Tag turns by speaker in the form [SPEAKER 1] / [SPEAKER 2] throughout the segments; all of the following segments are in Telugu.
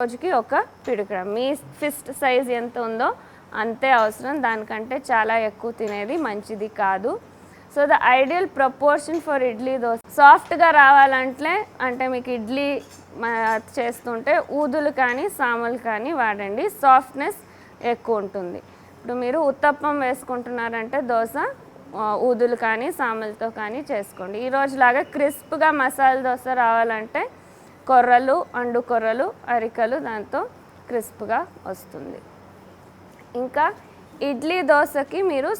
[SPEAKER 1] రోజుకి ఒక పిడికడ. మీ ఫిస్ట్ సైజ్ ఎంత ఉందో అంతే అవసరం, దానికంటే చాలా ఎక్కువ తినేది మంచిది కాదు. So the ideal proportion for idli dosa, సాఫ్ట్గా రావాలంటే మీకు ఇడ్లీ చేస్తుంటే ఊదులు కానీ సామలు కానీ వాడండి, సాఫ్ట్నెస్ ఎక్కువ ఉంటుంది. ఇప్పుడు మీరు ఉత్తప్పం వేసుకుంటున్నారంటే దోశ ఊదులు కానీ సామలతో కానీ చేసుకోండి. ఈరోజులాగా క్రిస్ప్గా మసాలా దోశ రావాలంటే కొర్రలు, అండు కొర్రలు, అరికలు దాంతో క్రిస్ప్గా వస్తుంది. ఇంకా ఇడ్లీ దోశకి మీరు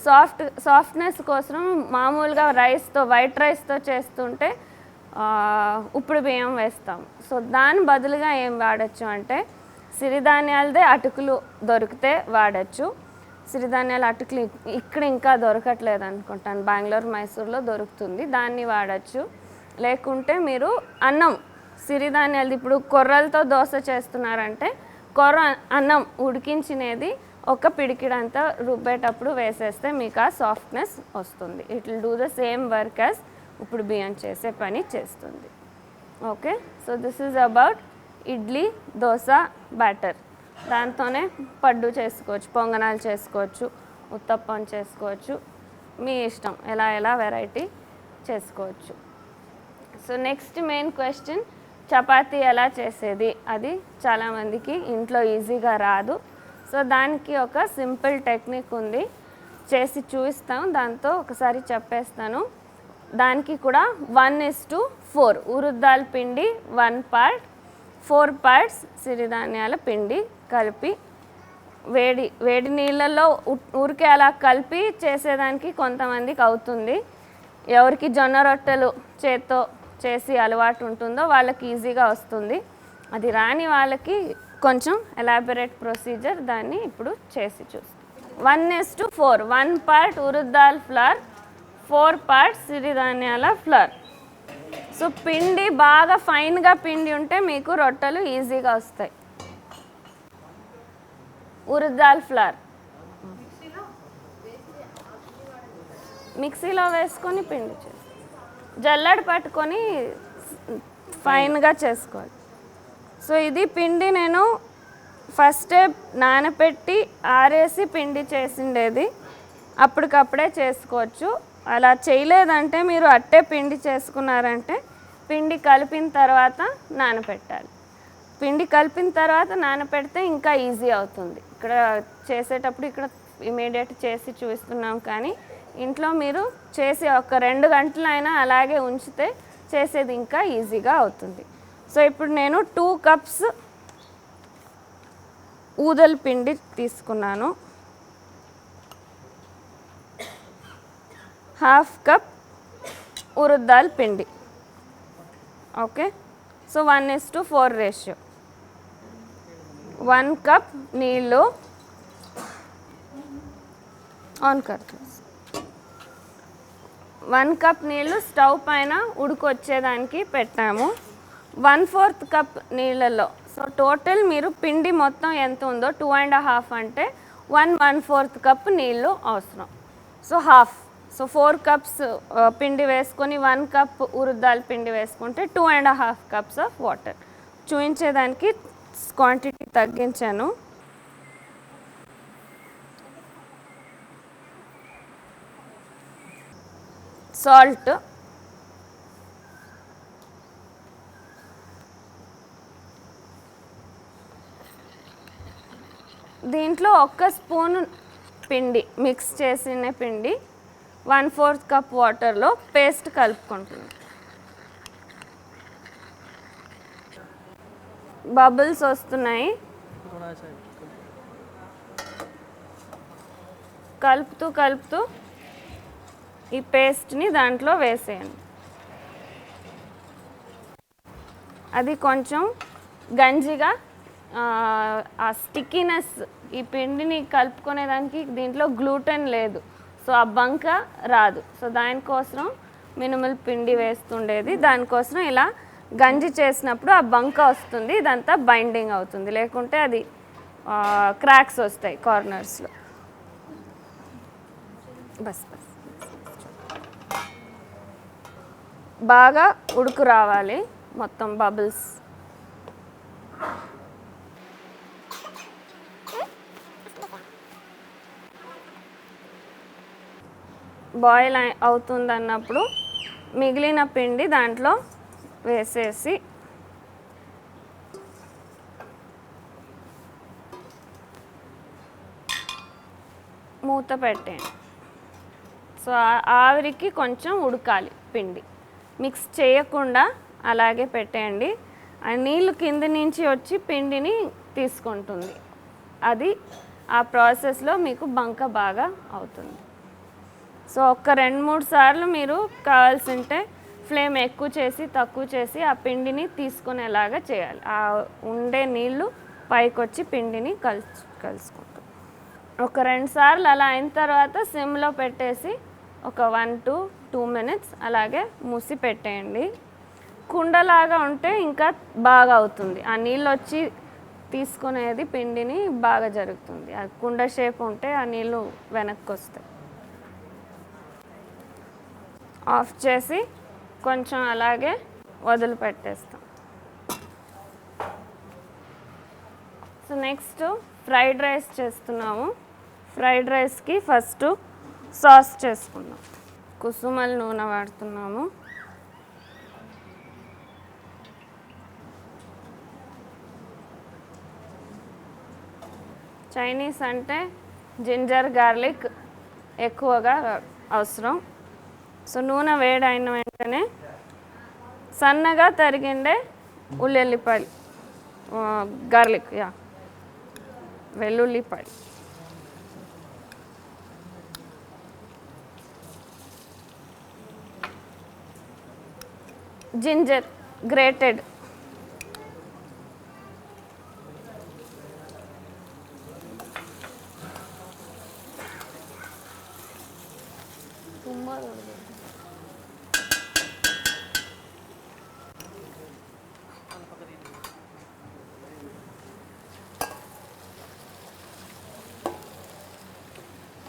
[SPEAKER 1] సాఫ్ట్నెస్ కోసం మామూలుగా వైట్ రైస్తో చేస్తుంటే ఉప్పుడు బియ్యం వేస్తాం. సో దాని బదులుగా ఏం వాడచ్చు అంటే సిరిధాన్యాలదే అటుకులు దొరికితే వాడచ్చు. సిరిధాన్యాల అటుకులు ఇక్కడ ఇంకా దొరకట్లేదు అనుకుంటాను, బెంగళూరు మైసూర్లో దొరుకుతుంది, దాన్ని వాడచ్చు. లేకుంటే మీరు అన్నం సిరిధాన్యాలు, ఇప్పుడు కొర్రలతో దోశ చేస్తున్నారంటే అన్నం ఉడికించినది ఒక పిడికిడంతా రుబ్బేటప్పుడు వేసేస్తే మీకు ఆ సాఫ్ట్నెస్ వస్తుంది. It will do the same work as ఇప్పుడు బియ్యం చేసే పని చేస్తుంది. Okay, so this is about idli dosa batter. దాంతోనే పడ్డు చేసుకోవచ్చు, పొంగనాలు చేసుకోవచ్చు, ఉత్తప్పం చేసుకోవచ్చు, మీ ఇష్టం, ఎలా వెరైటీ చేసుకోవచ్చు. So next main question, chapati ఎలా చేసేది? అది చాలామందికి ఇంట్లో ఈజీగా రాదు. సో దానికి ఒక సింపుల్ టెక్నిక్ ఉంది, చేసి చూపిస్తాం, దాంతో ఒకసారి చెప్పేస్తాను. దానికి కూడా 1:4 ఉరుద్దాల పిండి 1 part, 4 parts సిరిధాన్యాల పిండి కలిపి వేడి నీళ్ళల్లో ఊరికే అలా కలిపి చేసేదానికి కొంతమందికి అవుతుంది. ఎవరికి జొన్న రొట్టెలు చేత్తో చేసి అలవాటు ఉంటుందో వాళ్ళకి ఈజీగా వస్తుంది. అది రాని వాళ్ళకి కొంచెం ఎలాబొరేట్ ప్రొసీజర్, దాన్ని ఇప్పుడు చేసి చూస్తాం. 1:4 1 part ఉరుద్దాల్ ఫ్లవర్, 4 parts సిరిధాన్యాల ఫ్లవర్. సో పిండి బాగా ఫైన్గా పిండి ఉంటే మీకు రొట్టెలు ఈజీగా వస్తాయి. ఉరుద్దాల్ ఫ్లవర్ మిక్సీలో వేసుకొని పిండి చేసి జల్లెడ పట్టుకొని ఫైన్గా చేసుకోవాలి. సో ఇది పిండి నేను ఫస్టే నానబెట్టి ఆరేసి పిండి చేసిండేది, అప్పటికప్పుడే చేసుకోవచ్చు. అలా చేయలేదంటే మీరు అట్టే పిండి చేసుకున్నారంటే పిండి కలిపిన తర్వాత నానబెట్టాలి. పిండి కలిపిన తర్వాత నానబెడితే ఇంకా ఈజీ అవుతుంది. ఇక్కడ చేసేటప్పుడు ఇక్కడ ఇమీడియట్ చేసి చూపిస్తున్నాం, కానీ ఇంట్లో మీరు చేసి ఒక 2 గంటలైనా అలాగే ఉంచితే చేసేది ఇంకా ఈజీగా అవుతుంది. సో ఇప్పుడు నేను 2 cups ఊదల పిండి తీసుకున్నాను, 1/2 cup ఉరుద్దాల పిండి. Okay, so 1:4 ratio. 1 cup నీళ్ళు ఆన్ కర్తా. 1 cup నీళ్ళు స్టవ్ పైన ఉడికొచ్చేదానికి పెట్టాము. 1/4 cup నీళ్ళలో, సో టోటల్ మీరు పిండి మొత్తం ఎంత ఉందో 2.5 అంటే 1/4 cup నీళ్ళు అవసరం. సో హాఫ్, సో 4 cups పిండి వేసుకొని 1 cup ఉరుద్దాల పిండి వేసుకుంటే 2.5 cups ఆఫ్ వాటర్. చూపించేదానికి క్వాంటిటీ తగ్గించాను. సాల్ట్, దీంట్లో 1 స్పూన్ పిండి మిక్స్ చేసిన పిండి 1/4 cup వాటర్లో పేస్ట్ కలుపుకుంటున్నాను. బబుల్స్ వస్తున్నాయి, కలుపుతూ ఈ పేస్ట్ని దాంట్లో వేసేయండి. అది కొంచెం గంజిగా, ఆ స్టిక్కీనెస్, ఈ పిండిని కలుపుకునేదానికి దీంట్లో గ్లూటెన్ లేదు, సో ఆ బంక రాదు. సో దానికోసం మినిమల్ పిండి వేస్తుండేది, దానికోసం ఇలా గంజి చేసినప్పుడు ఆ బంక వస్తుంది, ఇదంతా బైండింగ్ అవుతుంది, లేకుంటే అది క్రాక్స్ వస్తాయి కార్నర్స్లో. బస్ బాగా ఉడుకు రావాలి, మొత్తం బబుల్స్. బాయిల్ అవుతుంది అన్నప్పుడు మిగిలిన పిండి దాంట్లో వేసేసి మూత పెట్టేయండి. సో ఆవిరికి కొంచెం ఉడకాలి పిండి, మిక్స్ చేయకుండా అలాగే పెట్టేయండి. ఆ నీళ్ళు కింద నుంచి వచ్చి పిండిని తీసుకుంటుంది. అది ఆ ప్రాసెస్లో మీకు బంక బాగా అవుతుంది. సో ఒక 2-3 సార్లు మీరు కావాల్సి ఉంటే ఫ్లేమ్ ఎక్కువ చేసి తక్కువ చేసి ఆ పిండిని తీసుకునేలాగా చేయాలి. ఆ ఉండే నీళ్ళు పైకి వచ్చి పిండిని కలుసుకుంటాం. ఒక 2 సార్లు అలా అయిన తర్వాత సిమ్లో పెట్టేసి ఒక 1 to 2 minutes అలాగే మూసి పెట్టేయండి. కుండలాగా ఉంటే ఇంకా బాగా అవుతుంది. ఆ నీళ్ళు వచ్చి తీసుకునేది పిండిని బాగా జరుగుతుంది. ఆ కుండ షేప్ ఉంటే ఆ నీళ్ళు వెనక్కి వస్తాయి. ఆఫ్ చేసి కొంచెం అలాగే వదిలిపెట్టేస్తాం. సో నెక్స్ట్ ఫ్రైడ్ రైస్ చేస్తున్నాము. ఫ్రైడ్ రైస్కి ఫస్ట్ సాస్ చేసుకుందాం. కుసుమల నూనె వాడుతున్నాము. చైనీస్ అంటే జింజర్ గార్లిక్ ఎక్కువగా అవసరం. సో నూనె వేడైన వెంటనే సన్నగా తరిగిండే ఉల్లిపాయలు, గార్లిక్, వెల్లుల్లిపాయలు, జింజర్ గ్రేటెడ్,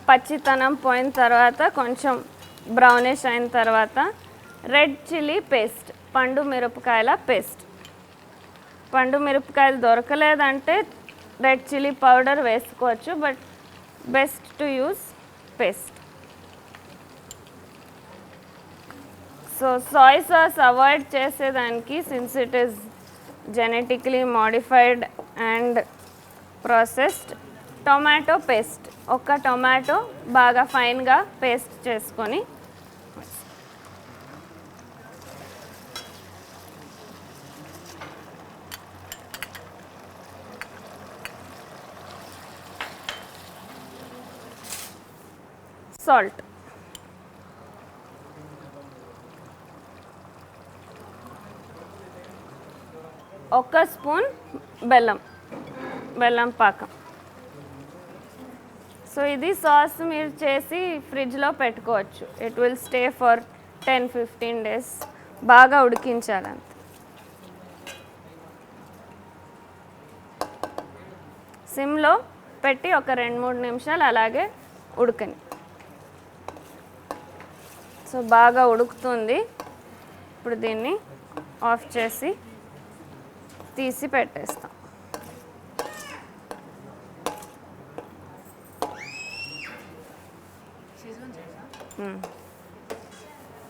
[SPEAKER 1] పచ్చితనం పోయిన తర్వాత కొంచెం బ్రౌనిష్ అయిన తర్వాత రెడ్ చిల్లీ పేస్ట్, పండు మిరపకాయల పేస్ట్. పండు మిరపకాయలు దొరకలేదంటే రెడ్ చిల్లీ పౌడర్ వేసుకోవచ్చు, but best to use paste. So soy sauce avoid చేసేదానికి, since it is genetically modified and processed, tomato paste, ఒక టొమాటో బాగా ఫైన్గా పేస్ట్ చేసుకొని సాల్ట్, ఒక స్పూన్ బెల్లం పాకం. సో ఇది సాస్ మీరు చేసి ఫ్రిడ్జ్లో పెట్టుకోవచ్చు. It will stay for 10-15 days. బాగా ఉడికించాలంత. సిమ్లో పెట్టి ఒక 2-3 నిమిషాలు అలాగే ఉడకని. సో బాగా ఉడుకుతుంది. ఇప్పుడు దీన్ని ఆఫ్ చేసి తీసి పెట్టేస్తాం.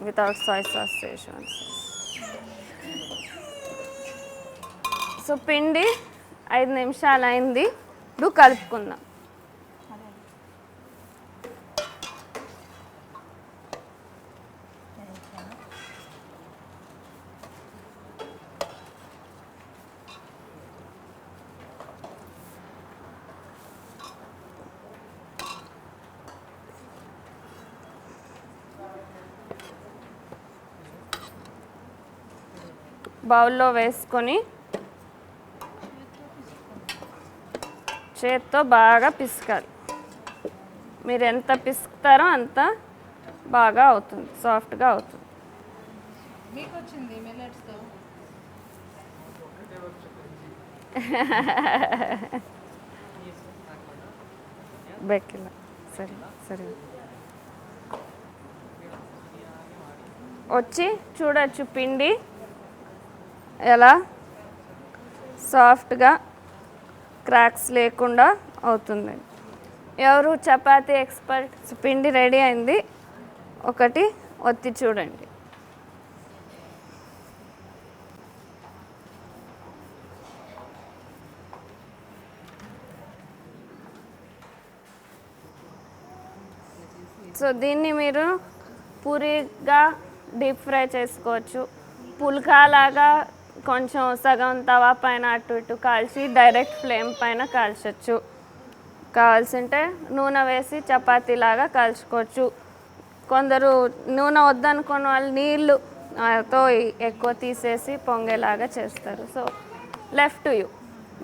[SPEAKER 1] Without soy sauce, Schezwan sauce. So పిండి 5 నిమిషాలు అయింది. ఇప్పుడు కలుపుకుందాం. బౌల్లో వేసుకొని చేత్తో బాగా పిసకాలి. మీరు ఎంత పిసుకుతారో అంత బాగా అవుతుంది, సాఫ్ట్గా అవుతుంది. బెక్కిల సరే సరే వచ్చి చూడొచ్చు పిండి ఎలా సాఫ్ట్గా క్రాక్స్ లేకుండా అవుతుంది. ఎవరు చపాతీ ఎక్స్పర్ట్. పిండి రెడీ అయింది. ఒకటి ఒత్తి చూడండి. సో దీన్ని మీరు పూరిగా డీప్ ఫ్రై చేసుకోవచ్చు, పుల్కాలాగా కొంచెం సగం తవా పైన అటు ఇటు కాల్చి డైరెక్ట్ ఫ్లేమ్ పైన కాల్చవచ్చు. కావాల్సింటే నూనె వేసి చపాతీలాగా కాల్చుకోవచ్చు. కొందరు నూనె వద్దనుకున్న వాళ్ళు నీళ్ళుతో ఎక్కువ తీసేసి పొంగేలాగా చేస్తారు. So left to you.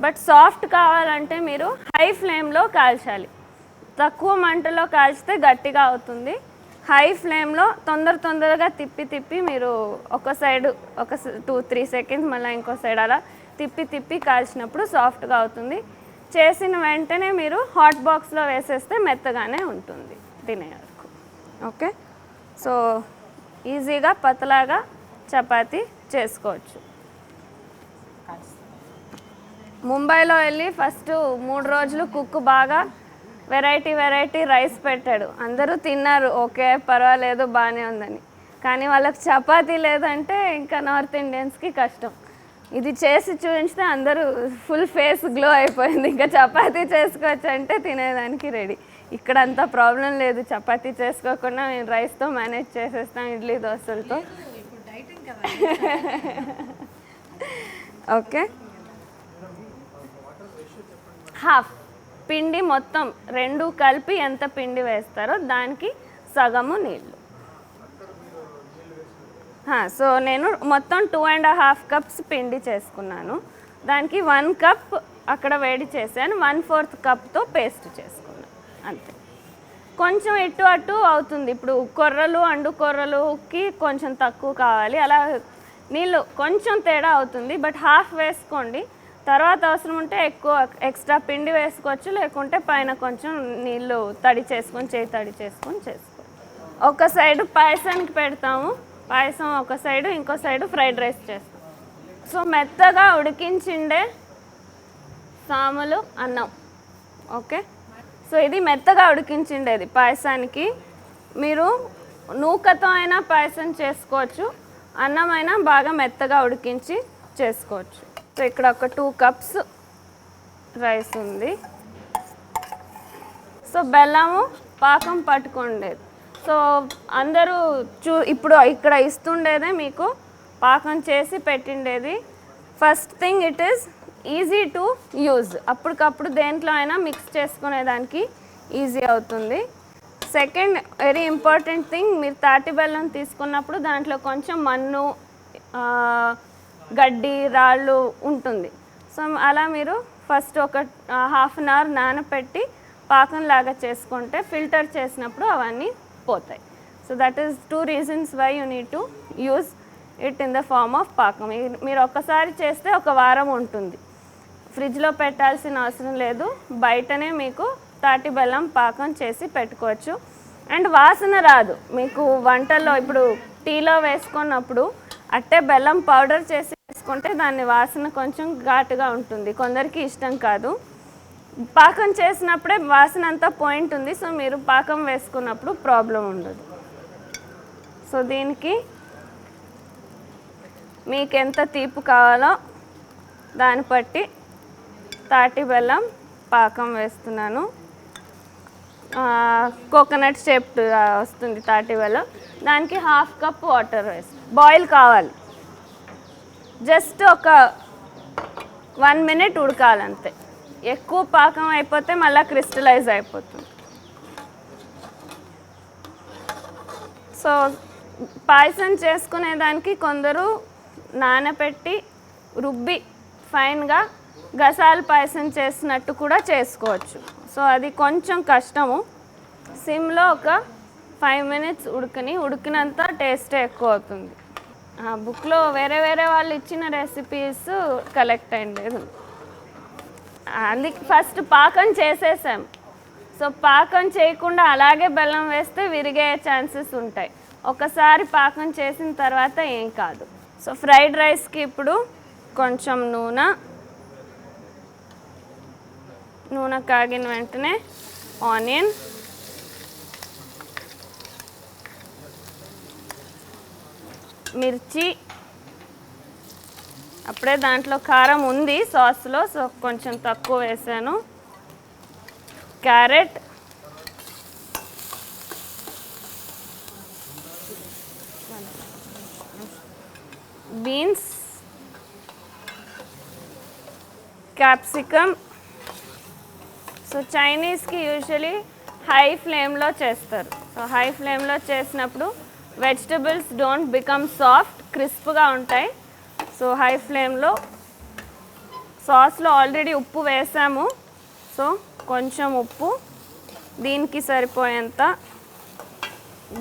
[SPEAKER 1] But soft కావాలంటే మీరు హై ఫ్లేమ్లో కాల్చాలి. తక్కువ మంటలో కాల్చితే గట్టిగా అవుతుంది. హై ఫ్లేమ్లో తొందరగా తిప్పి మీరు ఒక సైడ్ ఒక 2-3 సెకండ్స్ మళ్ళీ ఇంకో సైడ్ అలా తిప్పి కాల్చినప్పుడు సాఫ్ట్గా అవుతుంది. చేసిన వెంటనే మీరు హాట్ బాక్స్లో వేసేస్తే మెత్తగానే ఉంటుంది తినే వరకు. ఓకే, సో ఈజీగా పతలాగా చపాతీ చేసుకోవచ్చు. ముంబైలో వెళ్ళి ఫస్ట్ 3 రోజులు కుక్ బాగా వెరైటీ రైస్ పెట్టాడు. అందరూ తిన్నారు, ఓకే పర్వాలేదు బాగానే ఉందని. కానీ వాళ్ళకి చపాతీ లేదంటే ఇంకా నార్త్ ఇండియన్స్కి కష్టం. ఇది చేసి చూపించితే అందరూ ఫుల్ ఫేస్ గ్లో అయిపోయింది. ఇంకా చపాతీ చేసుకోవచ్చు అంటే తినేదానికి రెడీ. ఇక్కడ అంత ప్రాబ్లం లేదు, చపాతీ చేసుకోకుండా మేము రైస్తో మేనేజ్ చేసేస్తాం, ఇడ్లీ దోశలతో. ఓకే, హాఫ్ పిండి మొత్తం 2 కలిపి ఎంత పిండి వేస్తారో దానికి సగము నీళ్ళు. సో నేను మొత్తం 2.5 కప్స్ పిండి చేసుకున్నాను. దానికి 1 కప్ అక్కడ వేడి చేశాను, 1/4 కప్తో పేస్ట్ చేసుకున్నాను అంతే. కొంచెం ఇటు అటు అవుతుంది. ఇప్పుడు అండు కొర్రలుకి కొంచెం తక్కువ కావాలి, అలా నీళ్ళు కొంచెం తేడా అవుతుంది. బట్ హాఫ్ వేసుకోండి. తర్వాత అవసరం ఉంటే ఎక్కువ ఎక్స్ట్రా పిండి వేసుకోవచ్చు, లేకుంటే పైన కొంచెం నీళ్ళు తడి చేసుకొని చేసుకోవచ్చు. ఒక సైడు పాయసానికి పెడతాము, పాయసం ఒక సైడు, ఇంకో సైడు ఫ్రైడ్ రైస్ చేస్తాం. సో మెత్తగా ఉడికించిండే సాములు అన్నం. ఓకే, సో ఇది మెత్తగా ఉడికించిండేది పాయసానికి. మీరు నూకతో అయినా పాయసం చేసుకోవచ్చు, అన్నం అయినా బాగా మెత్తగా ఉడికించి చేసుకోవచ్చు. సో ఇక్కడ ఒక 2 కప్స్ రైస్ ఉంది. సో బెల్లము పాకం పట్టుకుండేది. సో అందరూ ఇప్పుడు ఇక్కడ ఇస్తుండేదే మీకు పాకం చేసి పెట్టిండేది. First thing, it is easy to use. అప్పటికప్పుడు దేంట్లో అయినా మిక్స్ చేసుకునేదానికి ఈజీ అవుతుంది. సెకండ్ వెరీ ఇంపార్టెంట్ థింగ్, మీరు తాటి బెల్లం తీసుకున్నప్పుడు దాంట్లో కొంచెం మన్ను, గడ్డి, రాళ్ళు ఉంటుంది. సో అలా మీరు ఫస్ట్ ఒక హాఫ్ అన్ అవర్ నానపెట్టి పాకంలాగా చేసుకుంటే ఫిల్టర్ చేసినప్పుడు అవన్నీ పోతాయి. So that is 2 reasons why you need to use it in the form of పాకం. మీరు ఒక్కసారి చేస్తే ఒక వారం ఉంటుంది, ఫ్రిడ్జ్లో పెట్టాల్సిన అవసరం లేదు. బయటనే మీకు తాటి బెల్లం పాకం చేసి పెట్టుకోవచ్చు. అండ్ వాసన రాదు మీకు వంటల్లో. ఇప్పుడు టీలో వేసుకున్నప్పుడు అట్టే బెల్లం పౌడర్ చేసి వేసుకుంటే దాని వాసన కొంచెం ఘాటుగా ఉంటుంది, కొందరికి ఇష్టం కాదు. పాకం చేసినప్పుడే వాసన అంతా పోయింటుంది. సో మీరు పాకం వేసుకున్నప్పుడు ప్రాబ్లం ఉండదు. సో దీనికి మీకు ఎంత తీపి కావాలో దాన్ని బట్టి తాటి బెల్లం పాకం వేస్తున్నాను. కోకోనట్ షేప్డ్ వస్తుంది తాటి బెల్లం. దానికి 1/2 కప్ వాటర్ వేస్తాను. బాయిల్ కావాలి, జస్ట్ ఒక 1 minute ఉడకాలంతే. ఎక్కువ పాకం అయిపోతే మళ్ళీ క్రిస్టలైజ్ అయిపోతుంది. సో పాయసం చేసుకునేదానికి కొందరు నానబెట్టి రుబ్బి ఫైన్గా గసాల పాయసం చేసినట్టు కూడా చేసుకోవచ్చు. సో అది కొంచెం కష్టము. సిమ్లో ఒక 5 minutes ఉడికినంత టేస్ట్ ఎక్కువ అవుతుంది. బుక్లో వేరే వాళ్ళు ఇచ్చిన రెసిపీస్ కలెక్ట్ అయ్యేది. అందుకే ఫస్ట్ పాకం చేసేసాం. సో పాకం చేయకుండా అలాగే బెల్లం వేస్తే విరిగే ఛాన్సెస్ ఉంటాయి. ఒకసారి పాకం చేసిన తర్వాత ఏం కాదు. సో ఫ్రైడ్ రైస్కి ఇప్పుడు కొంచెం నూనె కాగిన వెంటనే ఆనియన్, మిర్చి, అప్పుడే దాంట్లో కారం ఉంది సాస్లో, సో కొంచెం తక్కువ వేసాను. Carrot, beans, capsicum. సో చైనీస్కి యూజువలీ హై ఫ్లేమ్లో చేస్తారు. సో హై ఫ్లేమ్లో చేసినప్పుడు వెజిటబుల్స్ డోంట్ బికమ్ సాఫ్ట్, క్రిస్ప్గా ఉంటాయి. సో హై ఫ్లేమ్లో, సాస్లో ఆల్రెడీ ఉప్పు వేసాము, సో కొంచెం ఉప్పు దీనికి సరిపోయేంత.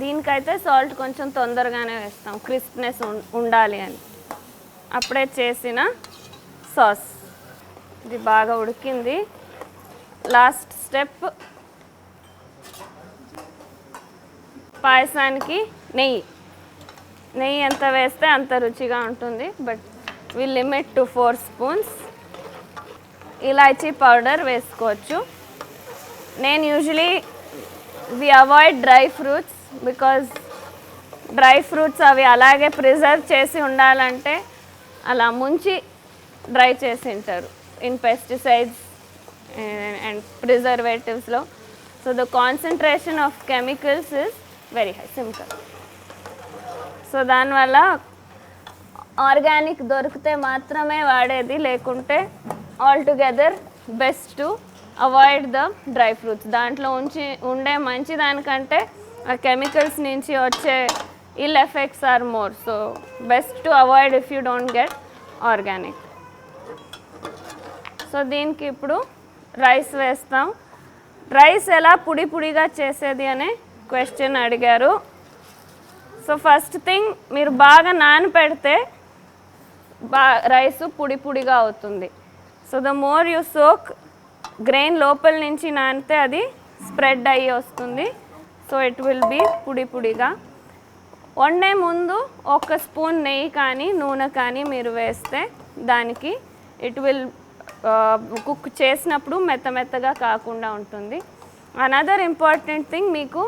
[SPEAKER 1] దీనికైతే సాల్ట్ కొంచెం తొందరగానే వేస్తాం, క్రిస్ప్నెస్ ఉండాలి అని. అప్పుడే చేసిన సాస్ ఇది బాగా ఉడికింది. లాస్ట్ స్టెప్, పాయసానికి నెయ్యి. నెయ్యి ఎంత వేస్తే అంత రుచిగా ఉంటుంది, but we limit to 4 spoons. ఇలాచీ పౌడర్ వేసుకోవచ్చు. నేను usually we avoid dry fruits, because dry fruits అవి అలాగే ప్రిజర్వ్ చేసి ఉండాలంటే అలా ముంచి డ్రై చేసి ఉంటారు ఇన్ పెస్టిసైడ్స్ అండ్ ప్రిజర్వేటివ్స్లో. So the concentration of chemicals is very high, simple. So దానివల్ల ఆర్గానిక్ దొరికితే మాత్రమే వాడేది, లేకుంటే altogether best to avoid the dry fruits. దాంట్లో ఉండే మంచి దానికంటే ఆ కెమికల్స్ నుంచి వచ్చే ill effects are more. So best to avoid if you don't get organic. So దీనికి ఇప్పుడు రైస్ వేస్తాం. రైస్ ఎలా పొడి పొడిగా చేసేది అనే క్వశ్చన్ అడిగారు. సో ఫస్ట్ థింగ్, మీరు బాగా నానపెడితే రైస్ పొడి పొడిగా అవుతుంది. So the more you soak, grain లోపల నుంచి నానితే అది స్ప్రెడ్ అయ్యి వస్తుంది. సో ఇట్ విల్ బీ పొడి పొడిగా. వండే ముందు 1 స్పూన్ నెయ్యి కానీ నూనె కానీ మీరు వేస్తే దానికి ఇట్ విల్ కుక్ చేసినప్పుడు మెత్తగా కాకుండా ఉంటుంది. అనదర్ ఇంపార్టెంట్ థింగ్, మీకు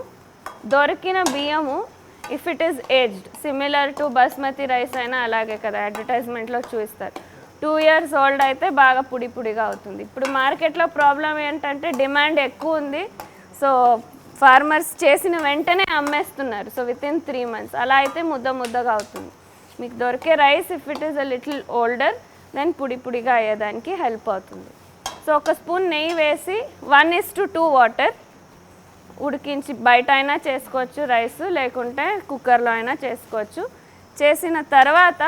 [SPEAKER 1] దొరికిన బియ్యము if it is aged, similar to basmati rice అయినా అలాగే కదా అడ్వర్టైజ్మెంట్లో చూస్తారు, 2 years ఓల్డ్ అయితే బాగా పొడి పొడిగా అవుతుంది. ఇప్పుడు మార్కెట్లో ప్రాబ్లం ఏంటంటే డిమాండ్ ఎక్కువ ఉంది. సో ఫార్మర్స్ చేసిన వెంటనే అమ్మేస్తున్నారు. సో వితిన్ 3 months అలా అయితే ముద్దగా అవుతుంది. మీకు దొరికే rice if it is a little older, then పొడి పొడిగా అయ్యేదానికి హెల్ప్ అవుతుంది. సో 1 స్పూన్ నెయ్యి వేసి 1:2 వాటర్ ఉడికించి, బయట అయినా చేసుకోవచ్చు రైస్, లేకుంటే కుక్కర్లో అయినా చేసుకోవచ్చు. చేసిన తర్వాత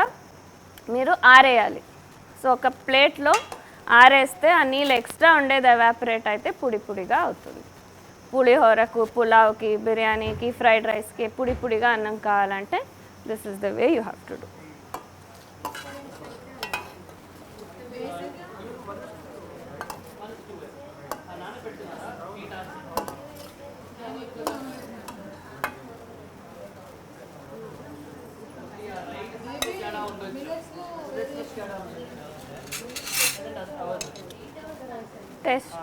[SPEAKER 1] మీరు ఆరేయాలి. సో ఒక ప్లేట్లో ఆరేస్తే ఆ నీళ్ళు ఎక్స్ట్రా ఉండేది ఎవాపరేట్ అయితే పొడి పొడిగా అవుతుంది. పులిహోరకు, పులావ్కి, బిర్యానీకి, ఫ్రైడ్ రైస్కి పొడి పొడిగా అన్నం కావాలంటే this is the way you have to do. Taste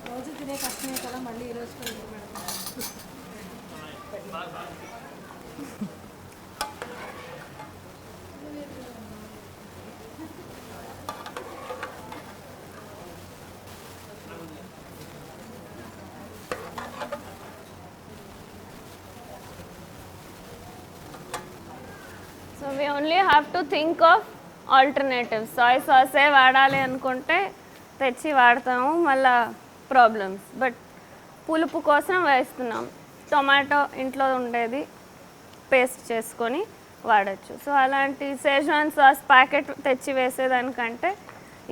[SPEAKER 2] రోజు తినే కష్టమే కదా, మళ్ళీ ఈరోజు కూడా
[SPEAKER 1] so we only have to think of alternatives. Soy సాసే వాడాలి అనుకుంటే తెచ్చి వాడతాము, మళ్ళా ప్రాబ్లమ్స్. బట్ పులుపు కోసం వేస్తున్నాం. టొమాటో ఇంట్లో ఉండేది పేస్ట్ చేసుకొని వాడచ్చు. సో అలాంటి షెజ్వాన్ సాస్ ప్యాకెట్ తెచ్చి వేసేదానికంటే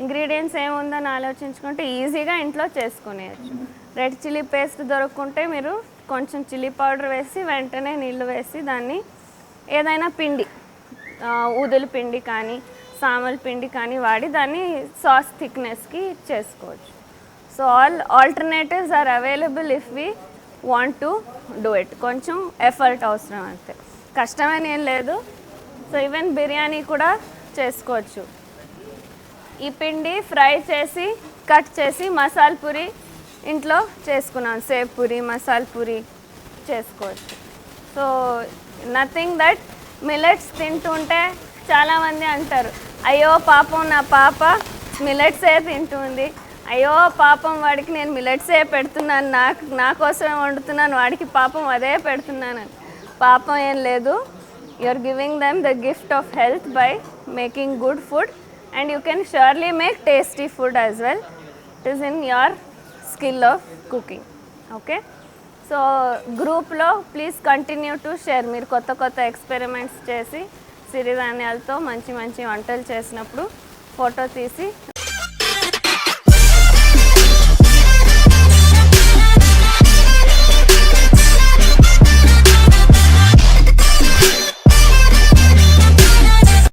[SPEAKER 1] ఇంగ్రీడియంట్స్ ఏముందని ఆలోచించుకుంటే ఈజీగా ఇంట్లో చేసుకునేయచ్చు. రెడ్ చిల్లీ పేస్ట్ దొరుకుంటే మీరు కొంచెం చిల్లీ పౌడర్ వేసి వెంటనే నీళ్ళు వేసి దాన్ని ఏదైనా పిండి ఊదల పిండి కానీ సామల పిండి కానీ వాడి దాన్ని సాస్ థిక్నెస్కి చేసుకోవచ్చు. So alternatives are available if we want to do it. కొంచెం ఎఫర్ట్ అవసరం అంతే, కష్టమని ఏం లేదు. సో ఈవెన్ బిర్యానీ కూడా చేసుకోవచ్చు. ఈ పిండి ఫ్రై చేసి కట్ చేసి మసాలా పూరి ఇంట్లో చేసుకున్నాను. సేవ్ పూరి మసాలా పూరి చేసుకోవచ్చు. సో నథింగ్ దట్ మిల్లెట్స్ తింటుంటే చాలామంది అంటారు, అయ్యో పాపం నా పాప మిల్లెట్సే తింటుంది, అయ్యో పాపం వాడికి నేను మిల్లెట్సే పెడుతున్నాను, నా కోసమే వండుతున్నాను, వాడికి పాపం అదే పెడుతున్నాను. పాపం ఏం లేదు. You are giving them the gift of health by making good food, and you can surely make tasty food as well. It is in your skill of cooking. Okay, so group lo please continue to share. మీరు కొత్త కొత్త ఎక్స్పెరిమెంట్స్ చేసి సిరిధాన్యాలతో మంచి మంచి వంటలు చేసినప్పుడు ఫోటో తీసి